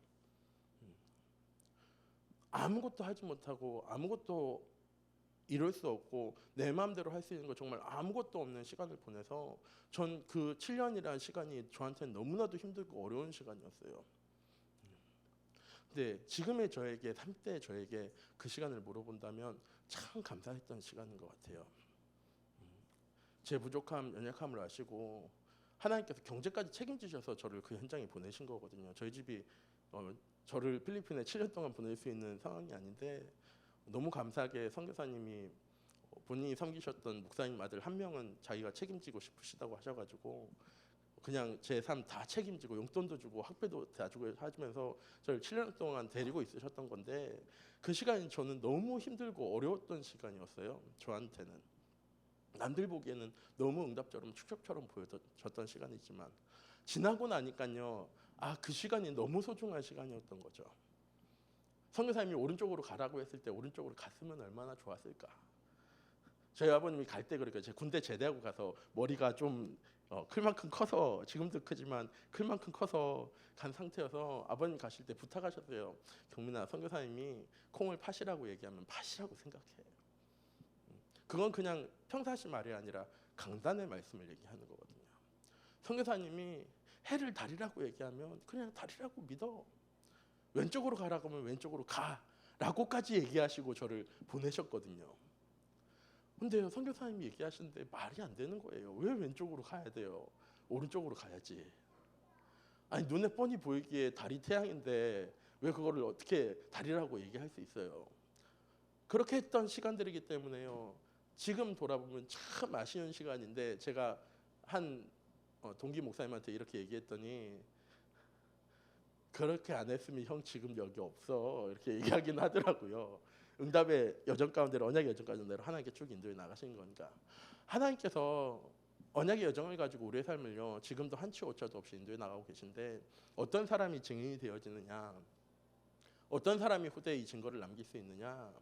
아무것도 하지 못하고 아무것도 이룰 수 없고 내 마음대로 할 수 있는 거 정말 아무것도 없는 시간을 보내서 전 그 7년이라는 시간이 저한테는 너무나도 힘들고 어려운 시간이었어요. 근데 지금의 저에게 30대 저에게 그 시간을 물어본다면 참 감사했던 시간인 것 같아요. 제 부족함, 연약함을 아시고 하나님께서 경제까지 책임지셔서 저를 그 현장에 보내신 거거든요. 저희 집이 저를 필리핀에 7년 동안 보낼 수 있는 상황이 아닌데 너무 감사하게 선교사님이 본인이 섬기셨던 목사님 아들 한 명은 자기가 책임지고 싶으시다고 하셔가지고 그냥 제 삶 다 책임지고 용돈도 주고 학비도 다 주고 해주면서 저를 7년 동안 데리고 있으셨던 건데, 그 시간이 저는 너무 힘들고 어려웠던 시간이었어요. 저한테는 남들 보기에는 너무 응답처럼 축적처럼 보여졌던 시간이지만, 지나고 나니까요, 그 시간이 너무 소중한 시간이었던 거죠. 선교사님이 오른쪽으로 가라고 했을 때 오른쪽으로 갔으면 얼마나 좋았을까. 저희 아버님이 갈 때 그러니까 제 군대 제대하고 가서 머리가 좀 클 만큼 커서, 지금도 크지만 클 만큼 커서 간 상태여서 아버님 가실 때 부탁하셨어요. 경민아, 선교사님이 콩을 파시라고 얘기하면 파시라고 생각해. 그건 그냥 평상시 말이 아니라 강단의 말씀을 얘기하는 거거든요. 선교사님이 해를 다리라고 얘기하면 그냥 다리라고 믿어. 왼쪽으로 가라고 하면 왼쪽으로 가라고까지 얘기하시고 저를 보내셨거든요. 근데요, 선교사님이 얘기하시는데 말이 안 되는 거예요. 왜 왼쪽으로 가야 돼요? 오른쪽으로 가야지. 아니, 눈에 뻔히 보이기에 달이 태양인데 왜 그거를 어떻게 달이라고 얘기할 수 있어요? 그렇게 했던 시간들이기 때문에요, 지금 돌아보면 참 아쉬운 시간인데, 제가 한 동기 목사님한테 이렇게 얘기했더니, 그렇게 안 했으면 형 지금 여기 없어, 이렇게 얘기하긴 하더라고요. 응답의 여정 가운데로, 언약의 여정 가운데로 하나님께 쭉 인도해 나가시는 거니까. 하나님께서 언약의 여정을 가지고 우리의 삶을요, 지금도 한치 오차도 없이 인도해 나가고 계신데, 어떤 사람이 증인이 되어지느냐, 어떤 사람이 후대에 이 증거를 남길 수 있느냐,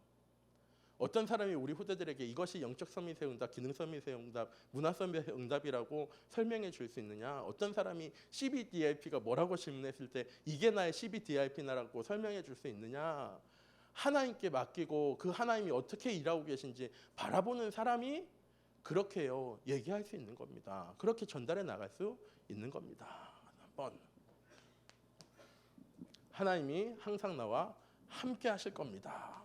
어떤 사람이 우리 후대들에게 이것이 영적 서밋의 응답, 기능 서밋의 응답, 문화 서밋의 응답이라고 설명해 줄 수 있느냐, 어떤 사람이 CBDIP가 뭐라고 질문했을 때 이게 나의 CBDIP나라고 설명해 줄 수 있느냐, 하나님께 맡기고 그 하나님이 어떻게 일하고 계신지 바라보는 사람이 그렇게요 얘기할 수 있는 겁니다. 그렇게 전달해 나갈 수 있는 겁니다. 한번 하나님이 항상 나와 함께 하실 겁니다.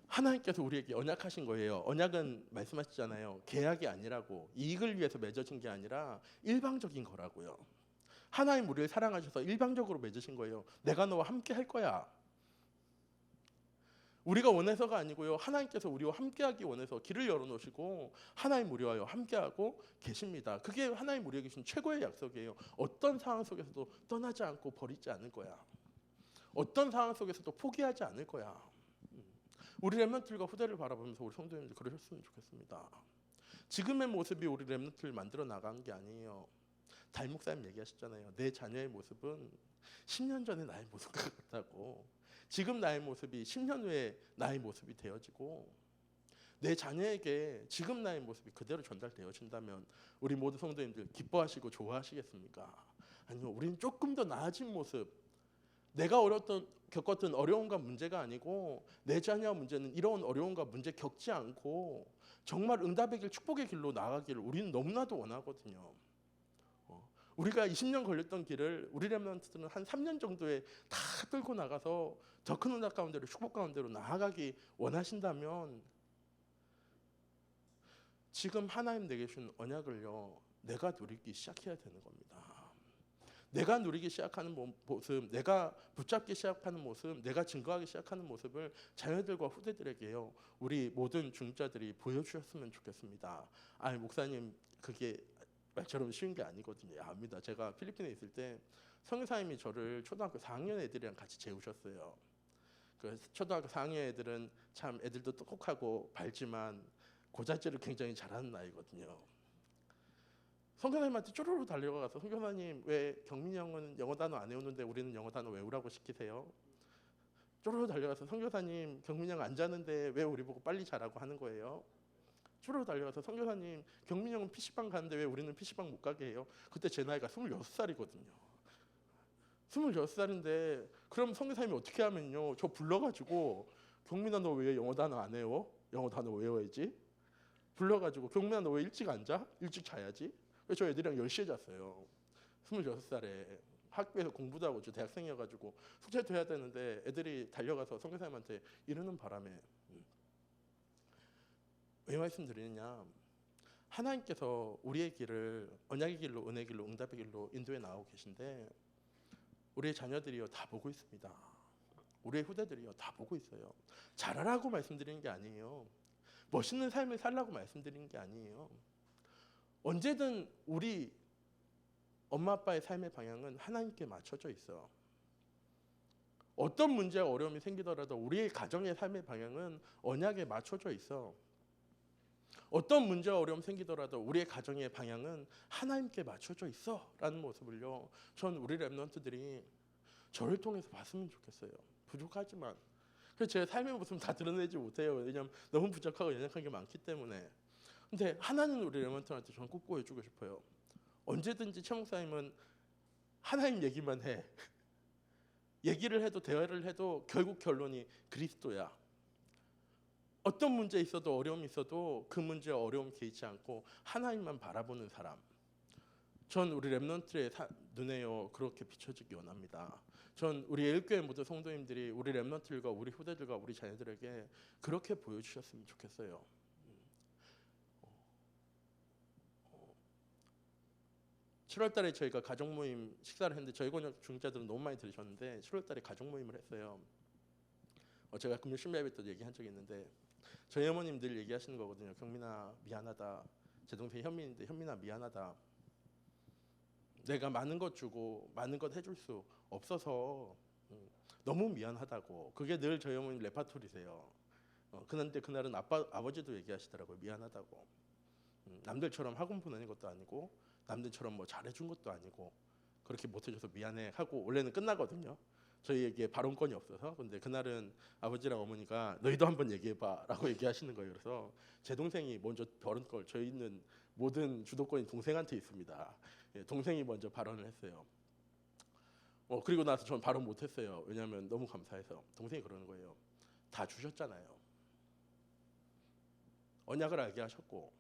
하나님께서 우리에게 언약하신 거예요. 언약은 말씀하시잖아요. 계약이 아니라고, 이익을 위해서 맺어진 게 아니라 일방적인 거라고요. 하나님 우리를 사랑하셔서 일방적으로 맺으신 거예요. 내가 너와 함께 할 거야. 우리가 원해서가 아니고요, 하나님께서 우리와 함께하기 원해서 길을 열어놓으시고 하나님 우리와 함께하고 계십니다. 그게 하나님 우리에게 주신 최고의 약속이에요. 어떤 상황 속에서도 떠나지 않고 버리지 않을 거야. 어떤 상황 속에서도 포기하지 않을 거야. 우리 렘넌트들과 후대를 바라보면서 우리 성도님들 그러셨으면 좋겠습니다. 지금의 모습이 우리 렘넌트를 만들어 나간 게 아니에요. 담임 목사님 얘기하셨잖아요. 내 자녀의 모습은 10년 전의 나의 모습과 같다고. 지금 나의 모습이 10년 후에 나의 모습이 되어지고, 내 자녀에게 지금 나의 모습이 그대로 전달되어진다면 우리 모두 성도님들 기뻐하시고 좋아하시겠습니까? 아니면 우리는 조금 더 나아진 모습, 내가 겪었던 어려움과 문제가 아니고 내 자녀 문제는 이런 어려움과 문제 겪지 않고 정말 응답의 길, 축복의 길로 나아가기를 우리는 너무나도 원하거든요. 우리가 20년 걸렸던 길을 우리 렘넌트들은 한 3년 정도에 다 뚫고 나가서 더 큰 응답 가운데로, 축복 가운데로 나아가기 원하신다면, 지금 하나님 내게 주신 언약을요, 내가 누리기 시작해야 되는 겁니다. 내가 누리기 시작하는 모습, 내가 붙잡기 시작하는 모습, 내가 증거하기 시작하는 모습을 자녀들과 후대들에게요, 우리 모든 중자들이 보여주셨으면 좋겠습니다. 아니 목사님, 그게 말처럼 쉬운 게 아니거든요. 압니다. 제가 필리핀에 있을 때 선교사님이 저를 초등학교 4학년 애들이랑 같이 재우셨어요. 그 초등학교 4학년 애들은 참 애들도 똑똑하고 밝지만 고자질을 굉장히 잘하는 나이거든요. 선교사님한테 쪼르르 달려가서, 선교사님 왜 경민이 형은 영어 단어 안 외우는데 우리는 영어 단어 외우라고 시키세요? 쪼르르 달려가서, 선교사님 경민이 형 안 자는데 왜 우리 보고 빨리 자라고 하는 거예요? 쪼르르 달려가서, 선교사님 경민이 형은 PC방 가는데 왜 우리는 PC방 못 가게 해요? 그때 제 나이가 26살이거든요. 26살인데 그럼 선교사님이 어떻게 하면요, 저 불러가지고 경민아 너 왜 영어 단어 안 외워? 영어 단어 외워야지. 불러가지고 경민아 너 왜 일찍 안 자? 일찍 자야지. 저 애들이랑 10시에 잤어요. 26살에 학교에서 공부도 하고, 저 대학생이어가지고 숙제도 해야 되는데 애들이 달려가서 선교사님한테 이러는 바람에, 왜 말씀드리느냐, 하나님께서 우리의 길을 언약의 길로, 은혜의 길로, 응답의 길로 인도해 나가고 계신데 우리의 자녀들이요 다 보고 있습니다. 우리의 후대들이요 다 보고 있어요. 잘하라고 말씀드리는 게 아니에요. 멋있는 삶을 살라고 말씀드리는 게 아니에요. 언제든 우리 엄마 아빠의 삶의 방향은 하나님께 맞춰져 있어. 어떤 문제와 어려움이 생기더라도 우리의 가정의 삶의 방향은 언약에 맞춰져 있어. 어떤 문제와 어려움 생기더라도 우리의 가정의 방향은 하나님께 맞춰져 있어 라는 모습을요 전 우리 랩런트들이 저를 통해서 봤으면 좋겠어요. 부족하지만 그래서 제 삶의 모습 다 드러내지 못해요. 왜냐하면 너무 부족하고 연약한 게 많기 때문에. 근데 하나는 우리 랩런트한테 저는 꼭 보여주고 싶어요. 언제든지 최 목사님은 하나님 얘기만 해. 얘기를 해도 대화를 해도 결국 결론이 그리스도야. 어떤 문제 있어도 어려움이 있어도 그 문제와 어려움 개의치 않고 하나님만 바라보는 사람. 전 우리 랩런트의 눈에요 그렇게 비춰지기 원합니다. 전 우리 예일교회 모두 성도님들이 우리 랩런트들과 우리 후대들과 우리 자녀들에게 그렇게 보여주셨으면 좋겠어요. 7월달에 저희가 가족 모임 식사를 했는데 저희 권역 중자들은 너무 많이 들으셨는데 7월달에 가족 모임을 했어요. 제가 금요 신부 예배 때 얘기한 적이 있는데 저희 어머님 늘 얘기하시는 거거든요. 경민아 미안하다. 제 동생 현민인데 현민아 미안하다. 내가 많은 것 주고 많은 것 해줄 수 없어서 너무 미안하다고. 그게 늘 저희 어머님 레파토리세요. 그런데 그날은 아버지도 얘기하시더라고요. 미안하다고. 남들처럼 학원 보내는 것도 아니고 남들처럼 뭐 잘해준 것도 아니고 그렇게 못해줘서 미안해 하고 원래는 끝나거든요. 저희에게 발언권이 없어서. 근데 그날은 아버지랑 어머니가 너희도 한번 얘기해봐 라고 얘기하시는 거예요. 그래서 제 동생이 먼저 발언권, 저희는 모든 주도권이 동생한테 있습니다. 동생이 먼저 발언을 했어요. 그리고 나서 전 발언 못했어요. 왜냐하면 너무 감사해서. 동생이 그러는 거예요. 다 주셨잖아요. 언약을 알게 하셨고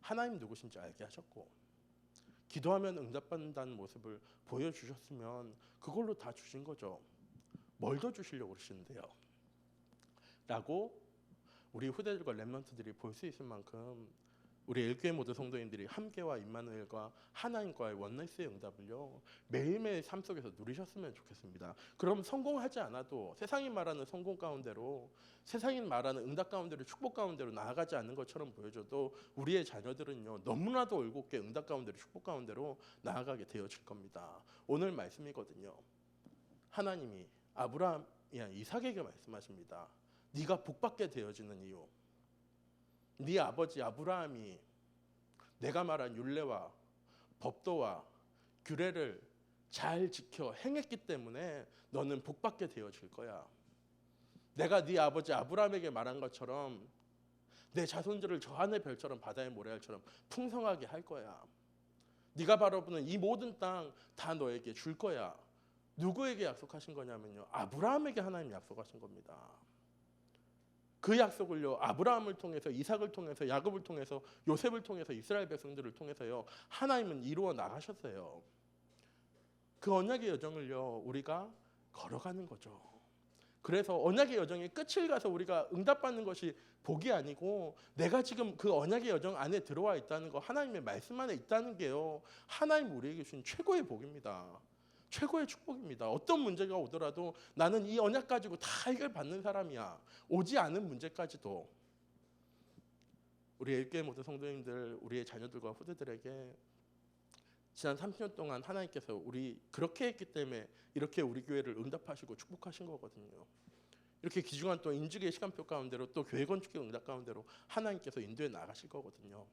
하나님 누구신지 알게 하셨고 기도하면 응답받는다는 모습을 보여주셨으면 그걸로 다 주신 거죠. 뭘 더 주시려고 그러시는데요. 라고 우리 후대들과 랩런트들이 볼 수 있을 만큼 우리 일교회 모두 성도님들이 함께와 임마누엘과 하나님과의 원네스의 응답을요 매일매일 삶 속에서 누리셨으면 좋겠습니다. 그럼 성공하지 않아도 세상이 말하는 성공 가운데로 세상이 말하는 응답 가운데로 축복 가운데로 나아가지 않는 것처럼 보여줘도 우리의 자녀들은요 너무나도 올곧게 응답 가운데로 축복 가운데로 나아가게 되어질 겁니다. 오늘 말씀이거든요. 하나님이 아브라함이 이삭에게 말씀하십니다. 네가 복받게 되어지는 이유. 네 아버지 아브라함이 내가 말한 율례와 법도와 규례를 잘 지켜 행했기 때문에 너는 복받게 되어질 거야. 내가 네 아버지 아브라함에게 말한 것처럼 내 자손들을 저 하늘 별처럼 바다의 모래알처럼 풍성하게 할 거야. 네가 바라보는 이 모든 땅 다 너에게 줄 거야. 누구에게 약속하신 거냐면요. 아브라함에게 하나님 약속하신 겁니다. 그 약속을요 아브라함을 통해서 이삭을 통해서 야곱을 통해서 요셉을 통해서 이스라엘 백성들을 통해서요 하나님은 이루어 나가셨어요. 그 언약의 여정을요 우리가 걸어가는 거죠. 그래서 언약의 여정의 끝을 가서 우리가 응답받는 것이 복이 아니고 내가 지금 그 언약의 여정 안에 들어와 있다는 거 하나님의 말씀 안에 있다는 게요 하나님 우리에게 주신 최고의 복입니다. 최고의 축복입니다. 어떤 문제가 오더라도 나는 이 언약 가지고 다 해결받는 사람이야. 오지 않은 문제까지도. 우리 일교회 모든 성도님들, 우리의 자녀들과 후대들에게 지난 30년 동안 하나님께서 우리 그렇게 했기 때문에 이렇게 우리 교회를 응답하시고 축복하신 거거든요. 이렇게 귀중한 또 인직의 시간표 가운데로 또 교회 건축의 응답 가운데로 하나님께서 인도해 나가실 거거든요.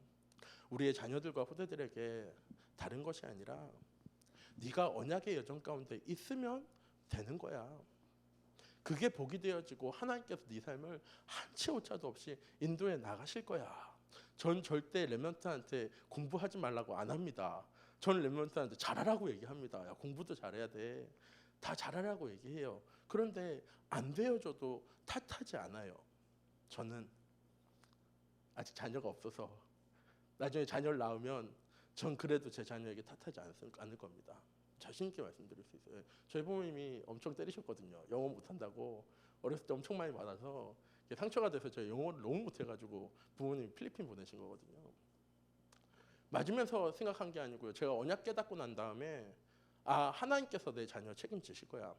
우리의 자녀들과 후대들에게 다른 것이 아니라 네가 언약의 여정 가운데 있으면 되는 거야. 그게 복이 되어지고 하나님께서 네 삶을 한치 오차도 없이 인도해 나가실 거야. 전 절대 랩런트한테 공부하지 말라고 안 합니다. 전 랩런트한테 잘하라고 얘기합니다. 야, 공부도 잘해야 돼. 다 잘하라고 얘기해요. 그런데 안 되어줘도 탓하지 않아요. 저는 아직 자녀가 없어서 나중에 자녀를 낳으면 전 그래도 제 자녀에게 탓하지 않을 겁니다. 자신 있게 말씀드릴 수 있어요. 저희 부모님이 엄청 때리셨거든요. 영어 못한다고 어렸을 때 엄청 많이 받아서 상처가 돼서 제가 영어를 너무 못해가지고 부모님이 필리핀 보내신 거거든요. 맞으면서 생각한 게 아니고요. 제가 언약 깨닫고 난 다음에 하나님께서 내 자녀 책임지실 거야.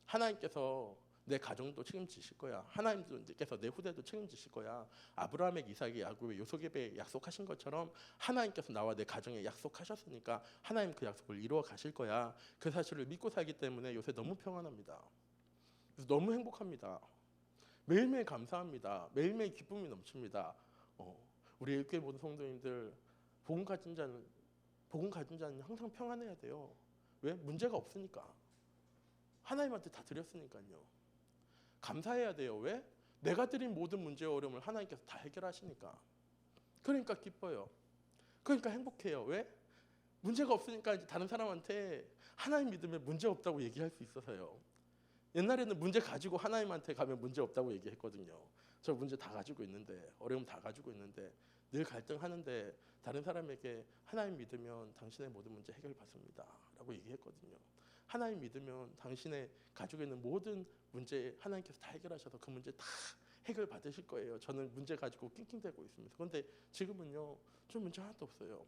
하나님께서 내 가정도 책임지실 거야. 하나님께서 내 후대도 책임지실 거야. 아브라함의 이삭의 야곱의 요셉에 약속하신 것처럼 하나님께서 나와 내 가정에 약속하셨으니까 하나님 그 약속을 이루어 가실 거야. 그 사실을 믿고 살기 때문에 요새 너무 평안합니다. 그래서 너무 행복합니다. 매일매일 감사합니다. 매일매일 기쁨이 넘칩니다. 우리 일교회 모든 성도님들 복음 가진 자는 항상 평안해야 돼요. 왜? 문제가 없으니까. 하나님한테 다 드렸으니까요. 감사해야 돼요. 왜? 내가 드린 모든 문제와 어려움을 하나님께서 다 해결하시니까. 그러니까 기뻐요. 그러니까 행복해요. 왜? 문제가 없으니까 이제 다른 사람한테 하나님 믿으면 문제 없다고 얘기할 수 있어서요. 옛날에는 문제 가지고 하나님한테 가면 문제 없다고 얘기했거든요. 저 문제 다 가지고 있는데, 어려움 다 가지고 있는데, 늘 갈등하는데 다른 사람에게 하나님 믿으면 당신의 모든 문제 해결받습니다 라고 얘기했거든요. 하나님 믿으면 당신의 가지고 있는 모든 문제 하나님께서 다 해결하셔서 그 문제 다 해결받으실 거예요. 저는 문제 가지고 낑낑대고 있습니다. 그런데 지금은요, 좀 문제 하나도 없어요.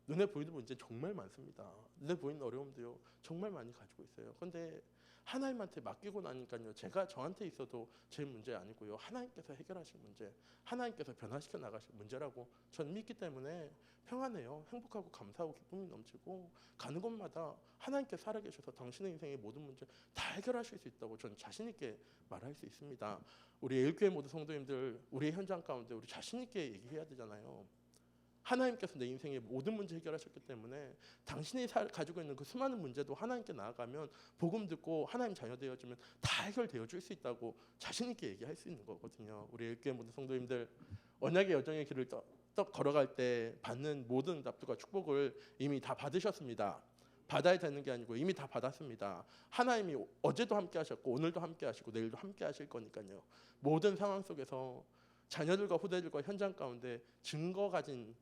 눈에 보이는 문제 정말 많습니다. 눈에 보이는 어려움도요, 정말 많이 가지고 있어요. 그런데 하나님한테 맡기고 나니까요, 제가 저한테 있어도 제 문제 아니고요, 하나님께서 해결하실 문제, 하나님께서 변화시켜 나가실 문제라고 저는 믿기 때문에 평안해요. 행복하고 감사하고 기쁨이 넘치고, 가는 곳마다 하나님께서 살아계셔서 당신의 인생의 모든 문제 다 해결하실 수 있다고 저는 자신 있게 말할 수 있습니다. 우리 일교회 모든 성도님들, 우리의 현장 가운데 우리 자신 있게 얘기해야 되잖아요. 하나님께서 내 인생의 모든 문제 해결하셨기 때문에 당신이 가지고 있는 그 수많은 문제도 하나님께 나아가면, 복음 듣고 하나님 자녀 되어주면 다 해결되어 줄 수 있다고 자신 있게 얘기할 수 있는 거거든요. 우리 일교회 모든 성도님들, 언약의 여정의 길을 떡 걸어갈 때 받는 모든 응답과 축복을 이미 다 받으셨습니다. 받아야 되는 게 아니고 이미 다 받았습니다. 하나님이 어제도 함께 하셨고 오늘도 함께 하시고 내일도 함께 하실 거니까요. 모든 상황 속에서 자녀들과 후대들과 현장 가운데 증거 가진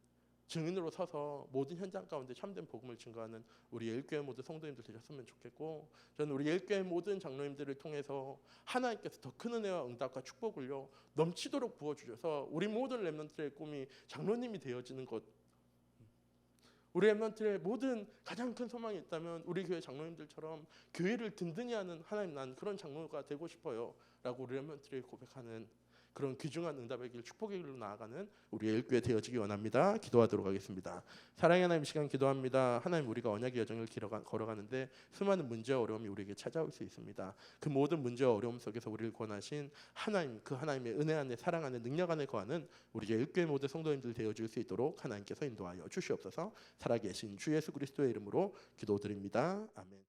증인으로 서서 모든 현장 가운데 참된 복음을 증거하는 우리 예일교회 모든 성도님들 되셨으면 좋겠고, 저는 우리 예일교회 모든 장로님들을 통해서 하나님께서 더 큰 은혜와 응답과 축복을요 넘치도록 부어주셔서 우리 모든 렘넌트의 꿈이 장로님이 되어지는 것, 우리 렘넌트의 모든 가장 큰 소망이 있다면 우리 교회 장로님들처럼 교회를 든든히 하는, 하나님 난 그런 장로가 되고 싶어요 라고 우리 렘넌트를 고백하는 그런 귀중한 응답의 길, 축복의 길로 나아가는 우리 예일교회 되어지기 원합니다. 기도하도록 하겠습니다. 사랑의 하나님, 시간 기도합니다. 하나님, 우리가 언약의 여정을 걸어가는데 수많은 문제와 어려움이 우리에게 찾아올 수 있습니다. 그 모든 문제와 어려움 속에서 우리를 권하신 하나님, 그 하나님의 은혜 안에, 사랑 안에, 능력 안에 거하는 우리 예일교회 모든 성도님들 되어줄 수 있도록 하나님께서 인도하여 주시옵소서. 살아계신 주 예수 그리스도의 이름으로 기도드립니다. 아멘.